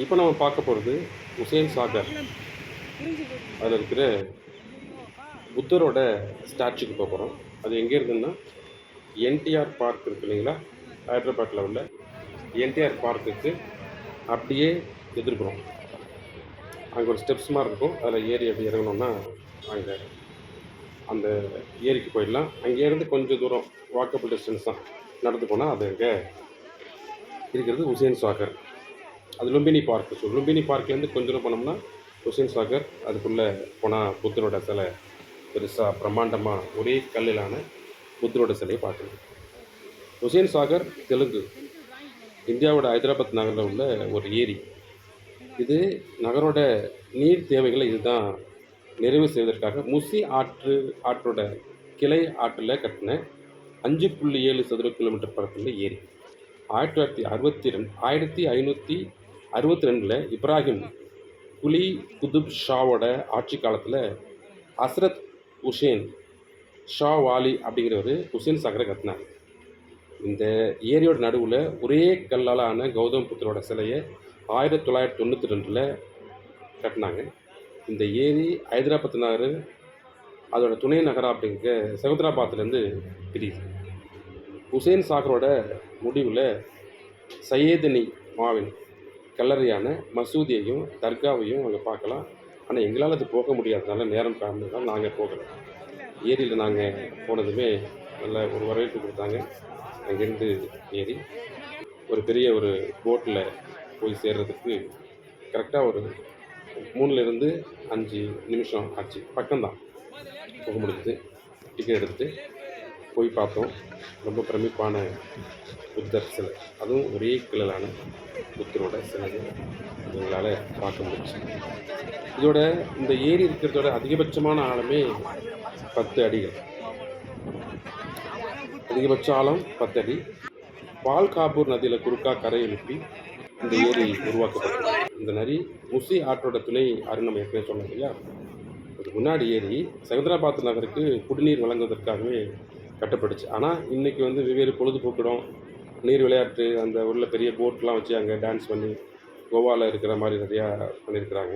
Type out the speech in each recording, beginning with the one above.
இப்போ நம்ம பார்க்க போகிறது உசேன் சாகர். அதில் இருக்கிற புத்தரோட ஸ்டாச்சுக்கு போக போகிறோம். அது எங்கே இருக்குதுன்னா என்டிஆர் பார்க் இருக்கு இல்லைங்களா, ஹைதராபாத்தில் உள்ள என்டிஆர் பார்க்குக்கு அப்படியே எதிர்க்கிறோம். அங்கே ஒரு ஸ்டெப்ஸ் மாதிரி இருக்கும், அதில் ஏறி அப்படி இறங்கணுன்னா அங்கே அந்த ஏரிக்கு போயிடலாம். அங்கேருந்து கொஞ்சம் தூரம் வாக்கபிள் டிஸ்டன்ஸ் தான், நடந்து போனால் அது அங்கே இருக்கிறது உசேன் சாகர். அது லும்பினி பார்க். ஸோ லும்பினி பார்க்லேருந்து கொஞ்சம் தூரம் போனோம்னா உசேன் சாகர். அதுக்குள்ளே போனால் புத்தரோட சிலை பெருசாக பிரம்மாண்டமாக ஒரே கல்லிலான புத்தரோட சிலையை பார்க்கணும். உசேன் சாகர் தெலுங்கு, இந்தியாவோட ஹைதராபாத் நகரில் உள்ள ஒரு ஏரி. இது நகரோட நீர் தேவைகளை இதுதான் நிறைவு செய்வதற்காக முசி ஆற்றோட கிளை ஆற்றில் கட்டின 5.7 சதுர கிலோமீட்டர் பரப்புள்ள ஏரி. 1562 இப்ராஹிம் குலி குதுப் ஷாவோட ஆட்சி காலத்தில் ஹஸ்ரத் உசேன் ஷா வாலி அப்படிங்கிறவர் உசேன் சாகரை கட்டினார். இந்த ஏரியோட நடுவில் ஒரே கல்லால் ஆன கௌதம் புத்தரோட சிலையை 1992 கட்டினாங்க. இந்த ஏரி ஹைதராபாத் நகர் அதோட துணை நகரம் அப்படிங்கிற செகந்திராபாத்லேருந்து பிரியுது. உசேன் சாகரோட முடிவில் சையதனி மாவின் கல்லறையான மசூதியையும் தர்காவையும் அங்கே பார்க்கலாம். ஆனால் எங்களால் அது போக முடியாததுனால, நேரம் காரணத்தால் நாங்கள் போகலை. ஏரியில் நாங்கள் போனதுமே நல்ல ஒரு வரவேற்பு கொடுத்தாங்க. அங்கேருந்து ஏறி ஒரு பெரிய ஒரு போட்டில் போய் சேர்றதுக்கு கரெக்டாக ஒரு 3லேருந்து 5 நிமிஷம் ஆச்சு. பக்கம்தான், போக முடிஞ்சது. டிக்கெட் எடுத்துகிட்டு போய் பார்த்தோம். ரொம்ப பிரமிப்பான புத்தர் சிலை, அதுவும் ஒரே கிழலான புத்தரோட சிலையை எங்களால் பார்க்க முடிச்சு. இதோட இந்த ஏரி இருக்கிறதோட அதிகபட்சமான ஆழமே 10 அடிகள். அதிகபட்ச ஆழம் 10 அடி. பால்காபூர் நதியில் குறுக்கா கரை எழுப்பி இந்த ஏரி உருவாக்கப்பட்டது. இந்த நதி முசி ஆற்றோட துணை ஆறு நம்ம ஏற்கனவே சொன்னோம் இல்லையா. அதுக்கு முன்னாடி ஏரி செகந்திராபாத் நகருக்கு குடிநீர் வழங்குவதற்காகவே கட்டப்பட்டுச்சு. ஆனால் இன்றைக்கி வெவ்வேறு பொழுதுபோக்கிடம், நீர் விளையாட்டு, அந்த உள்ள பெரிய போட்லாம் வச்சு அங்கே டான்ஸ் பண்ணி கோவாவில் இருக்கிற மாதிரி நிறையா பண்ணியிருக்கிறாங்க.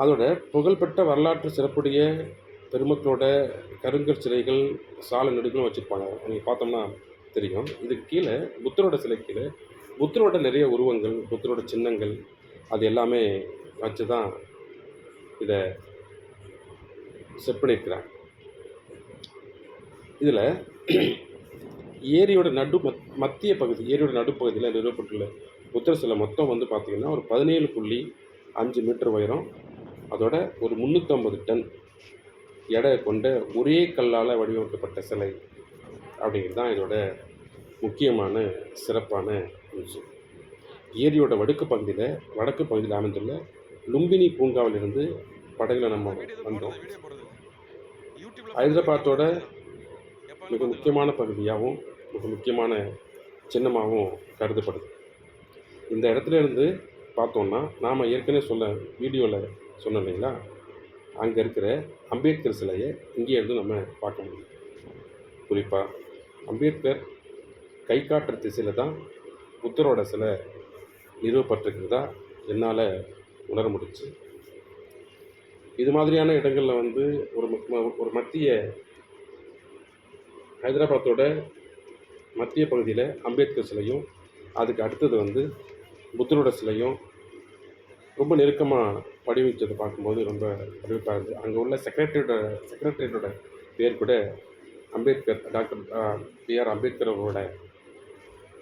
அதோட புகழ்பெற்ற வரலாற்று சிறப்புடைய பெருமக்களோட கருங்கல் சிலைகள் சாலை நெடுகளும் வச்சுருப்பாங்க. நீங்கள் பார்த்தோம்னா தெரியும். இதுக்கு கீழே புத்தரோட சிலை கீழே புத்தரோட நிறைய உருவங்கள், புத்தரோட சின்னங்கள், அது எல்லாமே வச்சு தான் இதை செட் பண்ணியிருக்கிறாங்க. இதில் ஏரியோட மத்திய பகுதி, ஏரியோட நடுப்பகுதியில் நிறுவப்பட்டுள்ள புத்தர் சிலை மொத்தம் பார்த்திங்கன்னா ஒரு 17.5 மீட்டர் உயரம், அதோட ஒரு 350 டன் எடை கொண்ட ஒரே கல்லால் வடிவமைக்கப்பட்ட சிலை அப்படிங்கிறது தான் இதோட முக்கியமான சிறப்பான அம்சம். ஏரியோட வடக்கு பகுதியில் அமைந்துள்ள லும்பினி பூங்காவிலிருந்து படகுல நம்ம வந்தோம். ஹைதராபாத்தோட மிக முக்கியமான பகுதியாகவும் மிக முக்கியமான சின்னமாகவும் கருதப்படுது. இந்த இடத்துல இருந்து பார்த்தோன்னா நாம் ஏற்கனவே வீடியோவில் சொன்னோம் இல்லைங்களா, அங்கே இருக்கிற அம்பேத்கர் சிலையை இங்கே இருந்து நம்ம பார்க்க முடியும். குறிப்பாக அம்பேத்கர் கை காட்டுற திசையில் தான் புத்தரோட சிலை நிறுவப்பட்டிருக்கிறதா என்னால் உணர முடிச்சு. இது மாதிரியான இடங்களில் ஒரு மத்திய ஹைதராபாத்தோட மத்திய பகுதியில் அம்பேத்கர் சிலையும், அதுக்கு அடுத்தது புத்தரோட சிலையும் ரொம்ப நெருக்கமாக வடிவமைச்சதை பார்க்கும்போது ரொம்ப வடிவமைப்பாக இருந்தது. அங்கே உள்ள செக்ரட்டரியேட்டோட பேர் கூட அம்பேத்கர், டாக்டர் பிஆர் அம்பேத்கர் அவரோட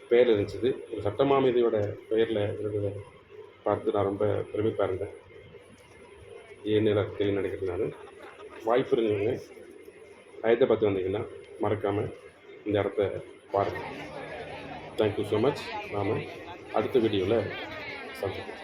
பெயர் இருந்துச்சு. ஒரு சட்டமாமதியோட பெயரில் இருந்ததை பார்த்து நான் ரொம்ப பெருமைப்பாக இருந்தேன். ஏன்னு எனக்கு தெரியும் நினைக்கிறேன். நான் வாய்ப்பு இருந்தவங்க ஹைதராபாத் வந்தீங்கன்னா மறக்காமல் இந்த இடத்த பாருங்கள். Thank you so much. நாம் அடுத்த வீடியோவில் சந்திப்போம்.